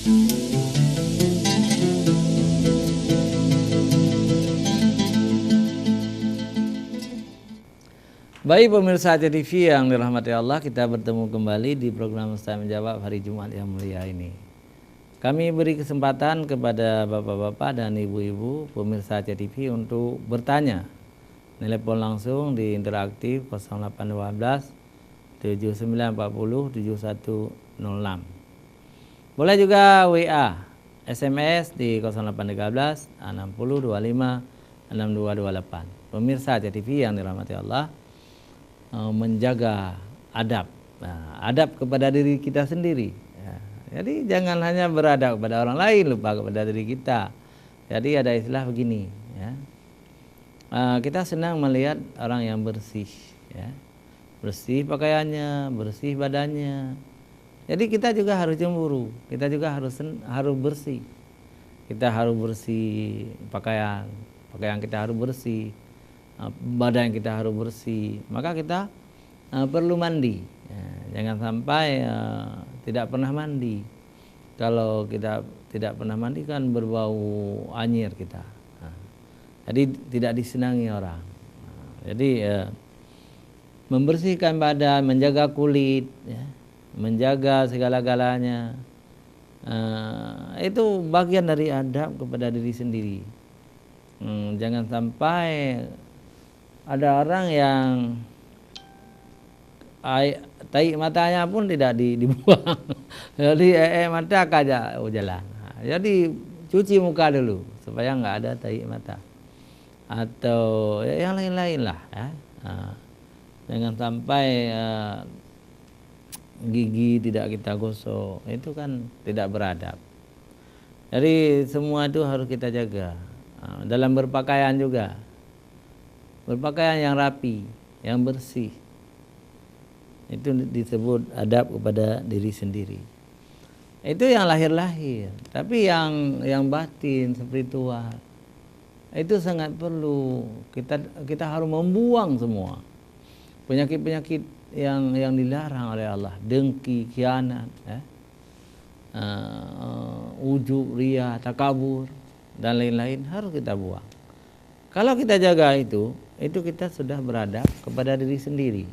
Baik pemirsa TV yang dirahmati Allah, kita bertemu kembali di program Ustaz Menjawab hari Jumat yang mulia ini. Kami beri kesempatan kepada bapak-bapak dan ibu-ibu pemirsa TV untuk bertanya. Telepon langsung di interaktif 0812 7940 7106. Boleh juga WA, SMS di 0813 6025 6228. Pemirsa TV yang dirahmati Allah, menjaga adab, adab kepada diri kita sendiri. Jadi jangan hanya beradab kepada orang lain, lupa kepada diri kita. Jadi ada istilah begini, kita senang melihat orang yang bersih, bersih pakaiannya, bersih badannya. Jadi kita juga harus cemburu, kita juga harus bersih. Kita harus bersih pakaian kita harus bersih, badan kita harus bersih, maka kita perlu mandi. Jangan sampai tidak pernah mandi. Kalau kita tidak pernah mandi kan berbau anyir kita. Jadi tidak disenangi orang. Jadi membersihkan badan, menjaga kulit, menjaga segala-galanya, itu bagian dari adab kepada diri sendiri. Jangan sampai ada orang yang tahi matanya pun tidak dibuang. Jadi mata aja jalan. Jadi cuci muka dulu supaya nggak ada tahi mata atau yang lain-lain lah. Jangan sampai gigi tidak kita gosok, itu kan tidak beradab. Jadi semua itu harus kita jaga. Dalam berpakaian juga, berpakaian yang rapi, yang bersih, itu disebut adab kepada diri sendiri. Itu yang lahir-lahir. Tapi yang batin, spiritual, itu sangat perlu. Kita harus membuang semua penyakit-penyakit yang dilarang oleh Allah, dengki, khianat, ujub, riya, takabur, dan lain-lain harus kita buang. Kalau kita jaga itu kita sudah beradab kepada diri sendiri.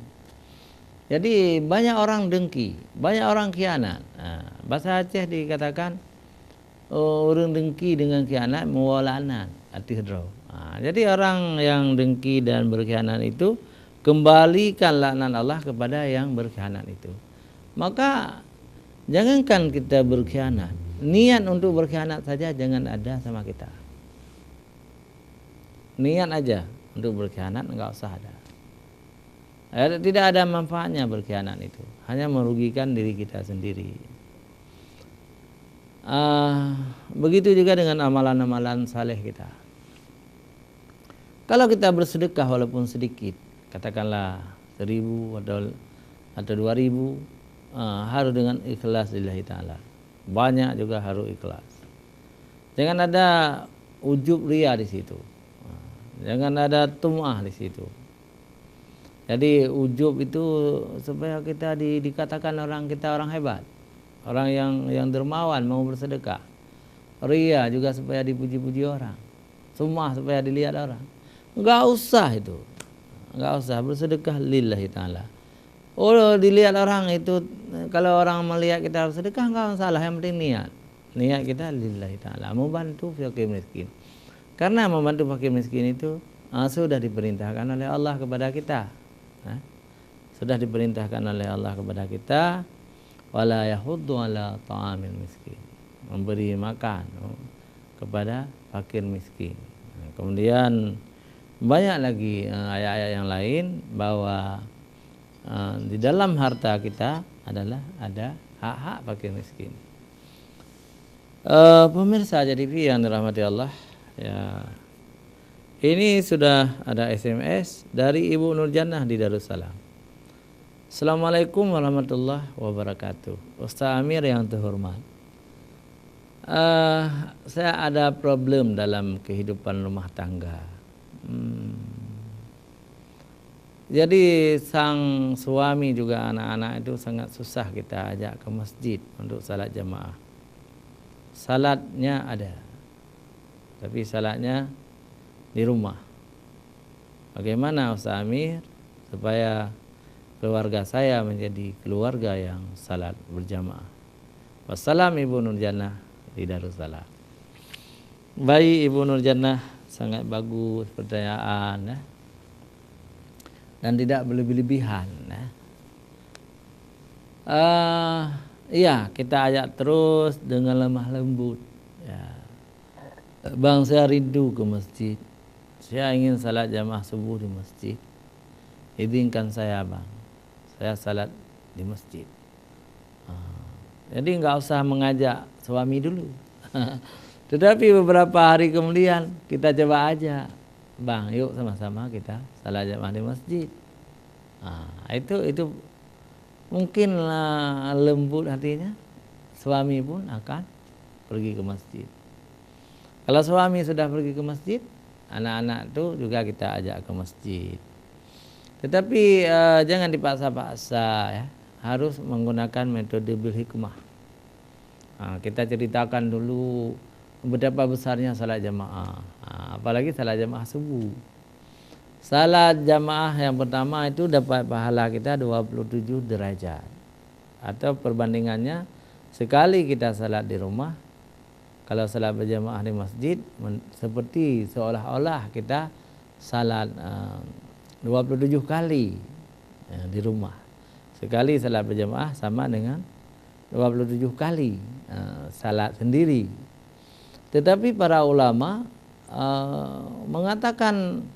Jadi banyak orang dengki, banyak orang khianat. Bahasa Aceh dikatakan orang dengki dengan khianat mewalanan atihdraw. Jadi orang yang dengki dan berkhianat itu kembalikan laknat Allah kepada yang berkhianat itu. Maka jangankan kita berkhianat, niat untuk berkhianat saja jangan ada sama kita. Niat aja untuk berkhianat enggak usah ada. Tidak ada manfaatnya berkhianat itu, hanya merugikan diri kita sendiri. Begitu juga dengan amalan-amalan saleh kita. Kalau kita bersedekah walaupun sedikit, katakanlah 1.000 atau 2.000, harus dengan ikhlas lillahi ta'ala. Banyak juga harus ikhlas. Jangan ada ujub riya di situ. Jangan ada tum'ah di situ. Jadi ujub itu supaya kita dikatakan kita orang hebat, orang yang dermawan mau bersedekah. Riya juga supaya dipuji-puji orang. Tum'ah supaya dilihat orang. Enggak usah itu. Enggak usah, bersedekah lillahi ta'ala. Dilihat orang itu, kalau orang melihat kita bersedekah enggak masalah, yang penting niat kita lillahi ta'ala, membantu fakir miskin. Karena membantu fakir miskin itu sudah diperintahkan oleh Allah kepada kita. Sudah diperintahkan oleh Allah kepada kita, wala yahuddu ala ta'amil miskin, memberi makan kepada fakir miskin. Kemudian banyak lagi ayat-ayat yang lain bahwa di dalam harta kita adalah ada hak-hak fakir miskin. Pemirsa TV yang dirahmati Allah, ya, ini sudah ada SMS dari Ibu Nurjannah di Darussalam. Assalamualaikum warahmatullahi wabarakatuh. Ustaz Amir yang terhormat, saya ada problem dalam kehidupan rumah tangga. Jadi sang suami juga anak-anak itu sangat susah kita ajak ke masjid untuk salat jamaah. salatnya ada, tapi salatnya di rumah. Bagaimana Ustaz Amir supaya keluarga saya menjadi keluarga yang salat berjamaah? Wassalam Ibu Nur Jannah di Darussalam. Baik Ibu Nur Jannah, sangat bagus pertanyaan, dan tidak berlebih-lebihan. Iya, kita ajak terus dengan lemah lembut. Ya. Bang, saya rindu ke masjid. Saya ingin salat jamaah subuh di masjid. Izinkan saya bang, saya salat di masjid. Jadi enggak usah mengajak suami dulu. Tetapi beberapa hari kemudian kita coba aja, bang, yuk sama-sama kita salat jamaah di masjid. Itu mungkin lembut hatinya, suami pun akan pergi ke masjid. Kalau suami sudah pergi ke masjid, anak-anak itu juga kita ajak ke masjid. Tetapi jangan dipaksa-paksa ya, harus menggunakan metode bil hikmah. Kita ceritakan dulu betapa besarnya salat jamaah, apalagi salat jamaah subuh. Salat jamaah yang pertama itu dapat pahala kita 27 derajat. Atau perbandingannya, sekali kita salat di rumah, kalau salat berjamaah di masjid, seperti seolah-olah kita salat 27 kali di rumah. Sekali salat berjamaah sama dengan 27 kali salat sendiri. Tetapi para ulama mengatakan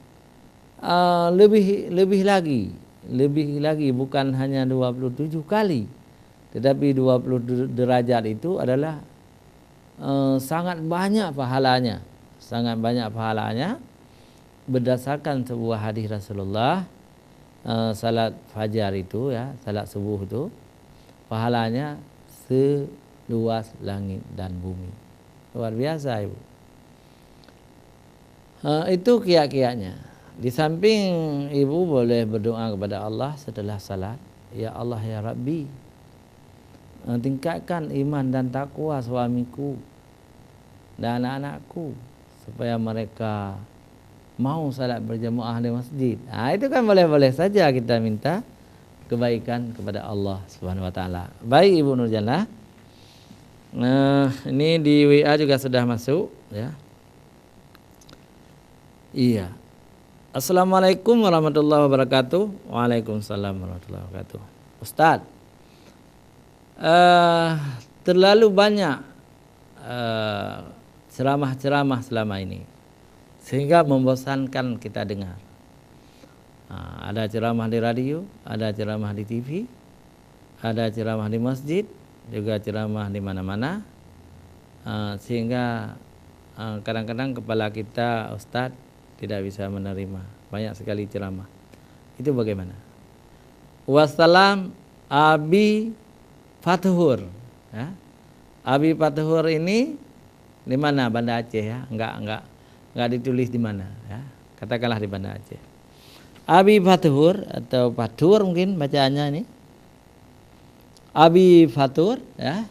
lebih lagi, bukan hanya 27 kali, tetapi 20 derajat itu adalah sangat banyak pahalanya, berdasarkan sebuah hadis Rasulullah. Salat fajar itu ya, salat subuh itu pahalanya seluas langit dan bumi. Luar biasa Ibu. Itu kiat-kiatnya. Di samping ibu boleh berdoa kepada Allah setelah salat, ya Allah ya Rabbi, tingkatkan iman dan takwa suamiku dan anak-anakku supaya mereka mau salat berjamaah di masjid. Itu kan boleh-boleh saja kita minta kebaikan kepada Allah Subhanahu wa taala. Baik Ibu Nur Jannah. Ini di WA juga sudah masuk ya. Iya. Assalamualaikum warahmatullahi wabarakatuh. Waalaikumsalam warahmatullahi wabarakatuh. Ustaz, terlalu banyak ceramah-ceramah selama ini sehingga membosankan kita dengar. Ada ceramah di radio, ada ceramah di TV, ada ceramah di masjid, juga ceramah di mana-mana, sehingga kadang-kadang kepala kita Ustaz tidak bisa menerima banyak sekali ceramah. Itu bagaimana? Wassalam Abi Fathur ya. Abi Fathur ini di mana? Banda Aceh ya. Enggak ditulis di mana ya. Katakanlah di Banda Aceh. Abi Fathur atau Fathur mungkin bacaannya ini. Abi Fathur ya.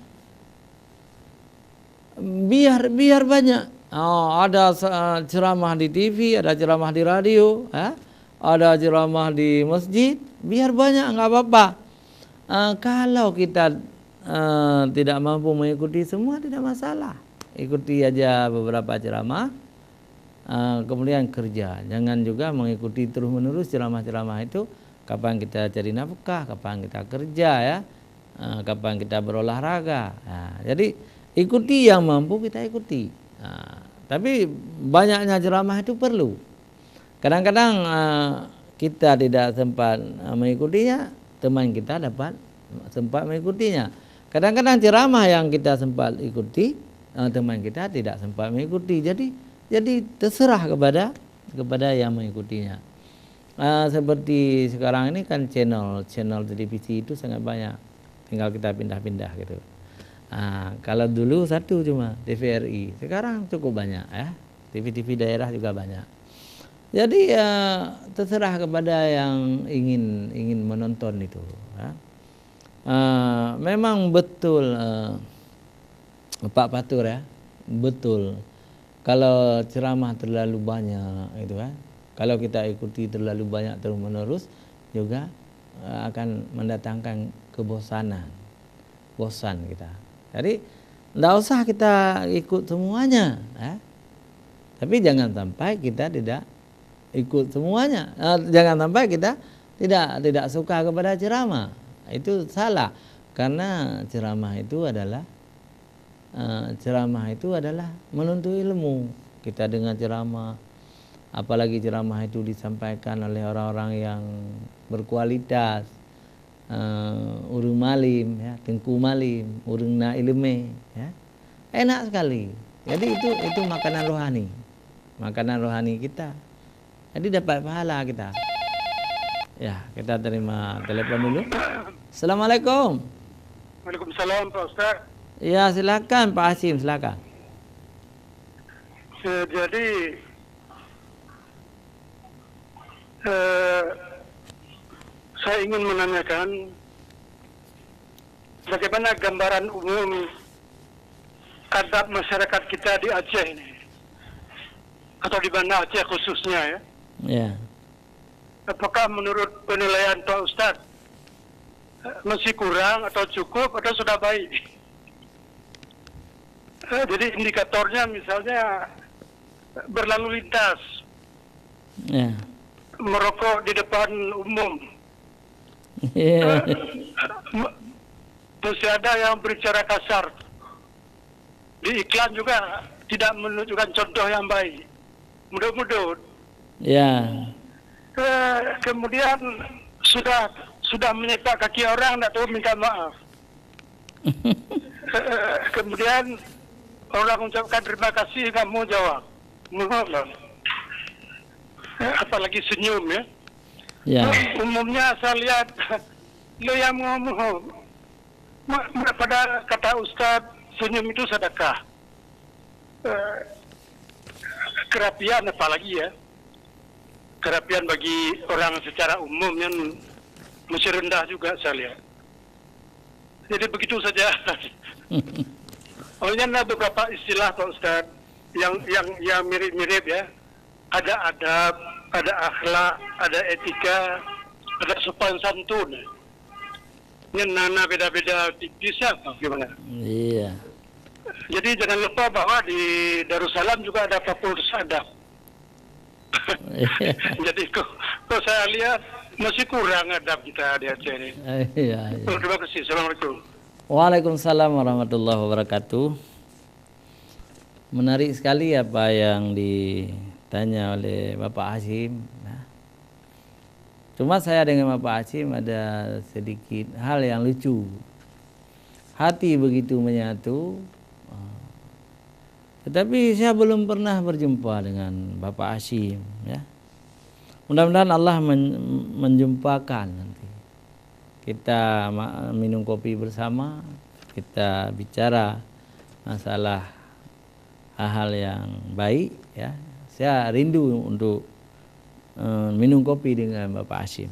Biar banyak. Ada ceramah di TV, ada ceramah di radio, ada ceramah di masjid, biar banyak enggak apa-apa. Kalau kita tidak mampu mengikuti semua tidak masalah. Ikuti aja beberapa ceramah, kemudian kerja. Jangan juga mengikuti terus-menerus ceramah-ceramah itu. Kapan kita cari nafkah, kapan kita kerja ya, kapan kita berolahraga. Jadi ikuti yang mampu kita ikuti. Tapi banyaknya ceramah itu perlu. Kadang-kadang kita tidak sempat mengikutinya, teman kita dapat sempat mengikutinya. Kadang-kadang ceramah yang kita sempat ikuti, teman kita tidak sempat mengikuti. Jadi terserah kepada yang mengikutinya. Seperti sekarang ini kan channel televisi itu sangat banyak. Tinggal kita pindah-pindah gitu. Kalau dulu satu cuma TVRI, sekarang cukup banyak ya. TV-TV daerah juga banyak. Jadi terserah kepada yang ingin menonton itu. Ya. Memang betul Pak Patur ya, betul. Kalau ceramah terlalu banyak itu kan, kalau kita ikuti terlalu banyak terus menerus juga akan mendatangkan kebosanan, bosan kita. Jadi tidak usah kita ikut semuanya, ya. Tapi jangan sampai kita tidak ikut semuanya. Jangan sampai kita tidak suka kepada ceramah. Itu salah, karena ceramah itu adalah menuntut ilmu. Kita dengar ceramah, apalagi ceramah itu disampaikan oleh orang-orang yang berkualitas, urung malim ya, tengku malim, urung na ilme ya. Enak sekali. Jadi itu makanan rohani kita. Jadi dapat pahala kita. Ya, kita terima telepon dulu. Assalamualaikum. Waalaikumsalam Pak Ustaz. Ya, silakan Pak Hasyim, silakan. Jadi saya ingin menanyakan bagaimana gambaran umum adab masyarakat kita di Aceh ini, atau di Banda Aceh khususnya ya. Ya. Apakah menurut penilaian Pak Ustaz masih kurang atau cukup atau sudah baik? Jadi indikatornya misalnya berlalu lintas, Ya. merokok di depan umum, Ya. masih ada yang berbicara kasar. Di iklan juga tidak menunjukkan contoh yang baik. Mudah-mudahan. Ya. Kemudian sudah menyepak kaki orang, tidak tahu minta maaf. Kemudian orang mengucapkan terima kasih, nggak mau jawab. Mohon. Apalagi senyum ya. Ya. Umumnya saya lihat lo yang ngomong pada kata Ustadz, senyum itu sedekah. Kerapian apalagi ya. Kerapian bagi orang secara umum yang masih rendah juga saya lihat. Jadi begitu saja. Olehnya ada beberapa istilah Pak Ustadz yang mirip-mirip ya. Ada adab, ada akhlak, ada etika, ada sopan santun. Ini nana beda-beda tipis ya, gimana? Iya. Jadi jangan lupa bahwa di Darussalam juga ada fakultas adab. Jadi kok saya lihat masih kurang adab kita di Aceh ini. Iya. Terima kasih. Assalamualaikum. Waalaikumsalam warahmatullahi wabarakatuh. Menarik sekali apa yang ditanya oleh Bapak Hasyim. Cuma saya dengan Bapak Hasyim ada sedikit hal yang lucu. Hati begitu menyatu, tetapi saya belum pernah berjumpa dengan Bapak Hasyim ya. Mudah-mudahan Allah menjumpakan nanti. Kita minum kopi bersama, kita bicara masalah hal-hal yang baik ya. Saya rindu untuk minum kopi dengan Bapak Hasyim.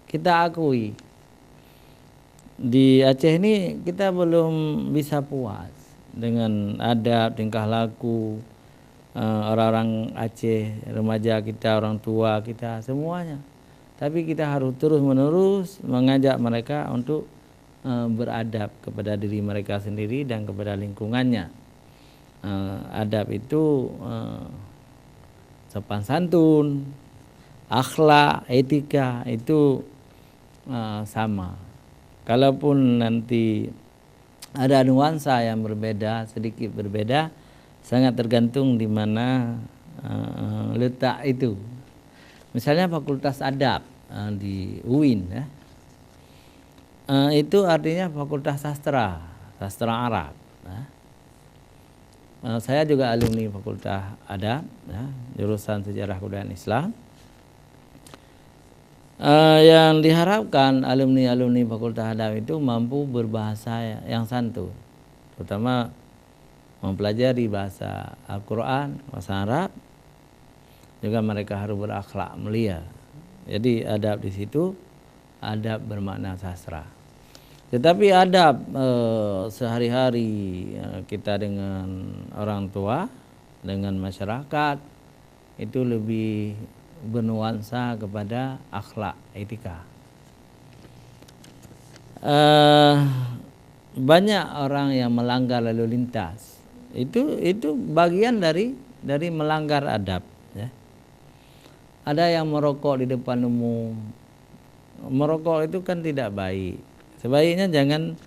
Kita akui di Aceh ini kita belum bisa puas dengan adab, tingkah laku orang-orang Aceh, remaja kita, orang tua kita, semuanya. Tapi kita harus terus-menerus mengajak mereka untuk beradab kepada diri mereka sendiri dan kepada lingkungannya. Adab itu sopan santun, akhlak, etika itu sama. Kalaupun nanti ada nuansa yang berbeda, sedikit berbeda, sangat tergantung di mana letak itu. Misalnya Fakultas Adab di UIN ya. Itu artinya Fakultas Sastra Arab ya. Saya juga alumni Fakultas Adab ya, jurusan Sejarah Kebudayaan Islam. Yang diharapkan alumni Fakultas Adab itu mampu berbahasa yang santun, terutama mempelajari bahasa Al-Quran, bahasa Arab. Juga mereka harus berakhlak mulia. Jadi adab di situ adab bermakna sastra. Tetapi adab sehari-hari kita dengan orang tua, dengan masyarakat itu lebih bernuansa kepada akhlak, etika. Banyak orang yang melanggar lalu lintas. Itu bagian dari melanggar adab, ya. Ada yang merokok di depan umum. Merokok itu kan tidak baik. Sebaiknya jangan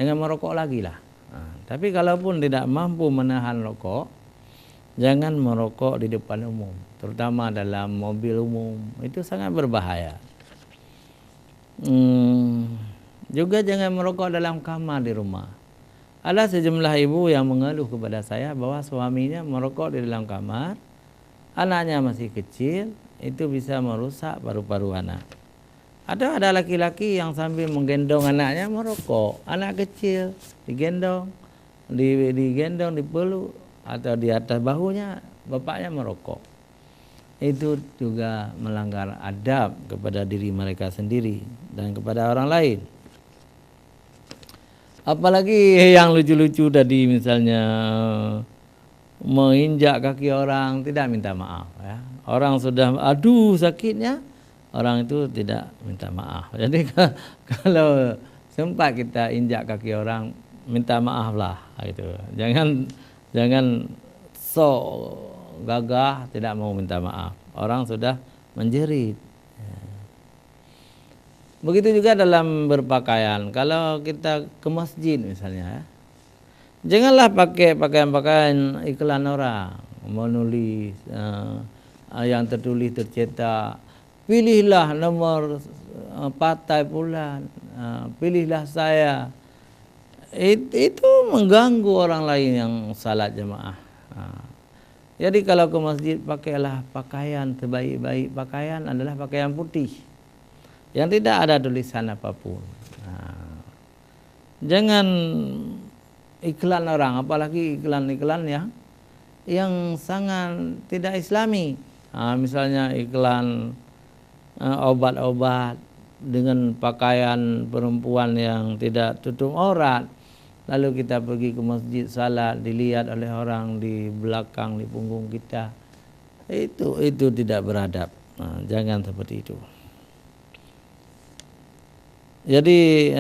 merokok lagi lah. Tapi kalaupun tidak mampu menahan rokok, jangan merokok di depan umum, terutama dalam mobil umum. Itu sangat berbahaya. Juga jangan merokok dalam kamar di rumah. Ada sejumlah ibu yang mengeluh kepada saya bahwa suaminya merokok di dalam kamar, anaknya masih kecil, itu bisa merusak paru-paru anak. Ada laki-laki yang sambil menggendong anaknya merokok, anak kecil digendong, dipeluk atau di atas bahunya bapaknya merokok. Itu juga melanggar adab kepada diri mereka sendiri dan kepada orang lain. Apalagi yang lucu-lucu tadi, misalnya menginjak kaki orang tidak minta maaf, ya. Orang sudah aduh sakitnya, orang itu tidak minta maaf. Jadi kalau sempat kita injak kaki orang, minta maaf lah gitu. Jangan sok gagah tidak mau minta maaf. Orang sudah menjerit. Begitu juga dalam berpakaian. Kalau kita ke masjid misalnya, janganlah pakai pakaian-pakaian iklan orang, menulis yang tertulis tercetak, pilihlah nomor partai fulan, pilihlah saya. Itu mengganggu orang lain yang salat jemaah. Jadi kalau ke masjid, pakailah pakaian sebaik-baik pakaian adalah pakaian putih yang tidak ada tulisan apapun. Jangan iklan orang, apalagi iklan-iklan yang sangat tidak islami. Misalnya iklan obat-obat dengan pakaian perempuan yang tidak tutup aurat, lalu kita pergi ke masjid salat, dilihat oleh orang di belakang, di punggung kita. Itu tidak beradab. Jangan seperti itu. Jadi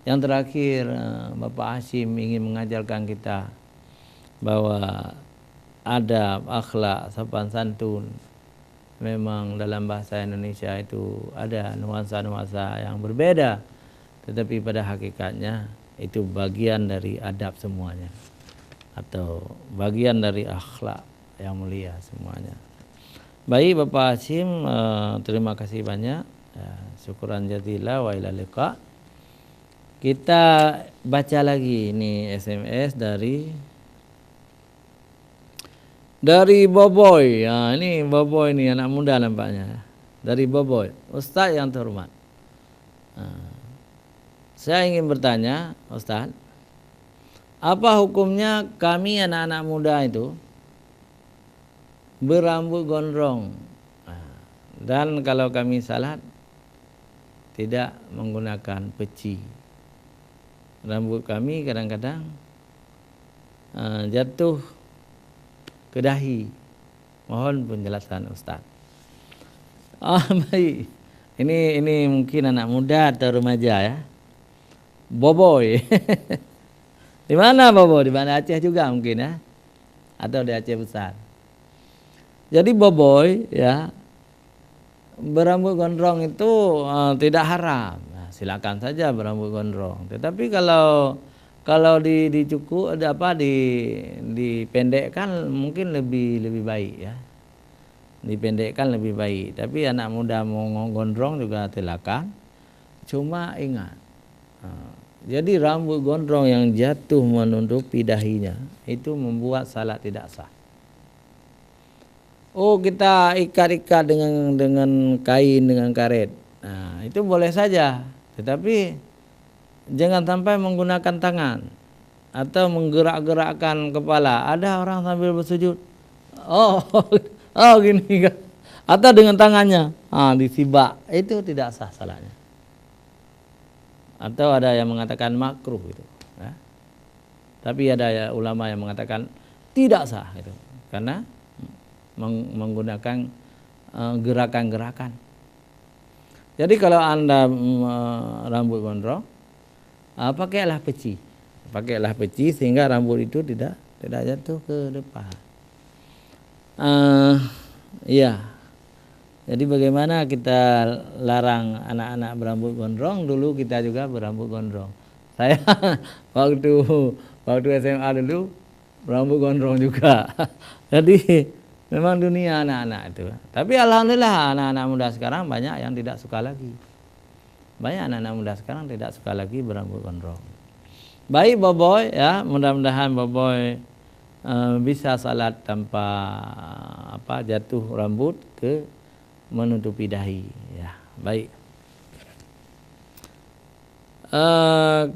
yang terakhir, Bapak Hashim ingin mengajarkan kita bahwa adab, akhlak, sopan santun memang dalam bahasa Indonesia itu ada nuansa-nuansa yang berbeda, tetapi pada hakikatnya itu bagian dari adab semuanya, atau bagian dari akhlak yang mulia semuanya. Baik Bapak Hashim, terima kasih banyak. Syukuran jazilah wa ila liqa. Kita baca lagi ini SMS dari Boboy. Ini Boboy ini anak muda nampaknya. Dari Boboy. Ustaz yang terhormat, saya ingin bertanya, Ustaz, apa hukumnya kami anak-anak muda itu berambut gondrong, dan kalau kami salat tidak menggunakan peci? Rambut kami kadang-kadang jatuh ke dahi. Mohon penjelasan Ustaz. Baik. Ini mungkin anak muda atau remaja ya. Boboy. Di mana Boboy? Di mana Aceh juga mungkin ya. Atau di Aceh besar. Jadi Boboy ya, berambut gondrong itu tidak haram. Silakan saja berambut gondrong. Tetapi kalau dicukur dipendekkan mungkin lebih baik ya. Dipendekkan lebih baik. Tapi anak muda mau gondrong juga silakan. Cuma ingat, jadi rambut gondrong yang jatuh menutupi dahinya itu membuat salat tidak sah. Kita ikat-ikat dengan kain, dengan karet. Itu boleh saja. Tetapi jangan sampai menggunakan tangan atau menggerak-gerakkan kepala. Ada orang sambil bersujud, gini kan, atau dengan tangannya disibak, itu tidak sah salatnya. atau ada yang mengatakan makruh gitu. Ya. Tapi ada ya ulama yang mengatakan tidak sah gitu, karena menggunakan gerakan-gerakan. Jadi kalau Anda rambut gondrong, pakailah peci sehingga rambut itu tidak jatuh ke depan. Iya. Jadi bagaimana kita larang anak-anak berambut gondrong, dulu kita juga berambut gondrong. Saya waktu SMA dulu berambut gondrong juga. Jadi memang dunia anak-anak itu. Tapi alhamdulillah anak-anak muda sekarang banyak yang tidak suka lagi. Banyak anak-anak muda sekarang tidak suka lagi berambut gondrong. Baik Boboy ya, mudah-mudahan Boboy bisa salat tanpa jatuh rambut ke menutupi dahi ya. Baik.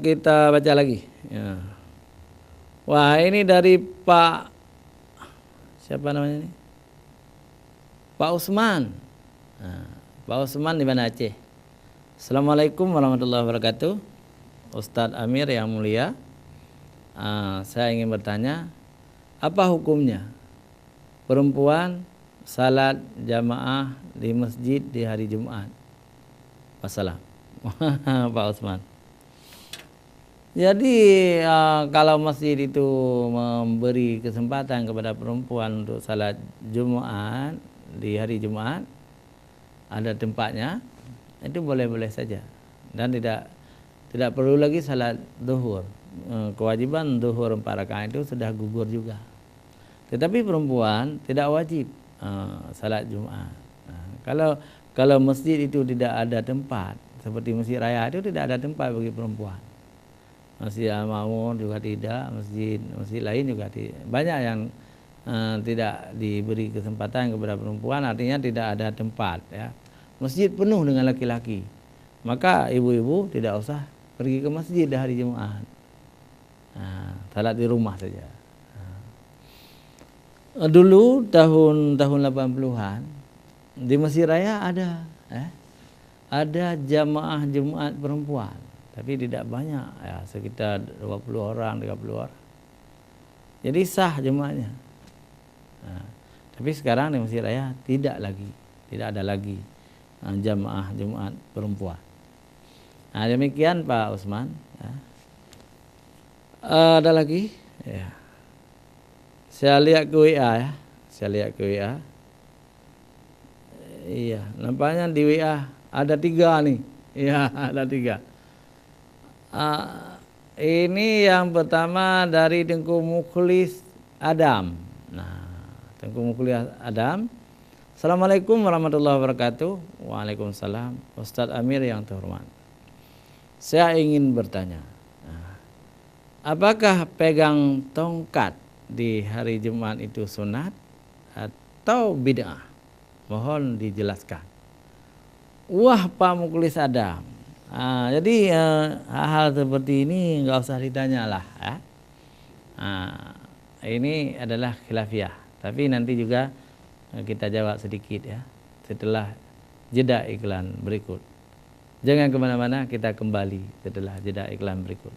Kita baca lagi ya. Wah, ini dari Pak siapa namanya ini? Pak Usman. Nah, Pak Usman di mana Aceh. Assalamualaikum warahmatullahi wabarakatuh. Ustadz Amir yang mulia, saya ingin bertanya, apa hukumnya perempuan salat jamaah di masjid di hari Jumat? Wassalam. Pak Usman. Jadi kalau masjid itu memberi kesempatan kepada perempuan untuk salat Jumat di hari Jumat, ada tempatnya, itu boleh-boleh saja, dan tidak perlu lagi salat zuhur. Kewajiban zuhur 4 rakaat itu sudah gugur juga. Tetapi perempuan tidak wajib salat Jumat. Kalau masjid itu tidak ada tempat, seperti masjid raya itu tidak ada tempat bagi perempuan. Masjid Al-Ma'mun juga tidak, masjid lain juga tidak. Banyak yang tidak diberi kesempatan kepada perempuan, artinya tidak ada tempat ya. Masjid penuh dengan laki-laki, maka ibu-ibu tidak usah pergi ke masjid di hari Jumat. Salat di rumah saja. Dulu tahun 80-an di Masjid Raya ada jamaah Jumat perempuan, tapi tidak banyak ya, sekitar 20 orang, 30 orang. Jadi sah Jumatnya. Tapi sekarang di Masjid Raya tidak ada lagi jamaah Jumat perempuan. Demikian Pak Usman ya. Ada lagi ya. Saya lihat ke WA ya. Iya, nampaknya di WA ada 3 nih. Iya, ada 3. Ini yang pertama dari Tengku Mukhlis Adam. Nah, Tengku Mukhlis Adam. Assalamualaikum warahmatullahi wabarakatuh. Waalaikumsalam. Ustadz Amir yang terhormat, saya ingin bertanya, apakah pegang tongkat di hari Jumat itu sunat atau bid'ah? Mohon dijelaskan. Wah, Pak Mukhlis Adam. Jadi hal-hal seperti ini nggak usah ditanya lah ya. Ini adalah khilafiyah, tapi nanti juga kita jawab sedikit ya setelah jeda iklan berikut. Jangan kemana-mana, kita kembali setelah jeda iklan berikut.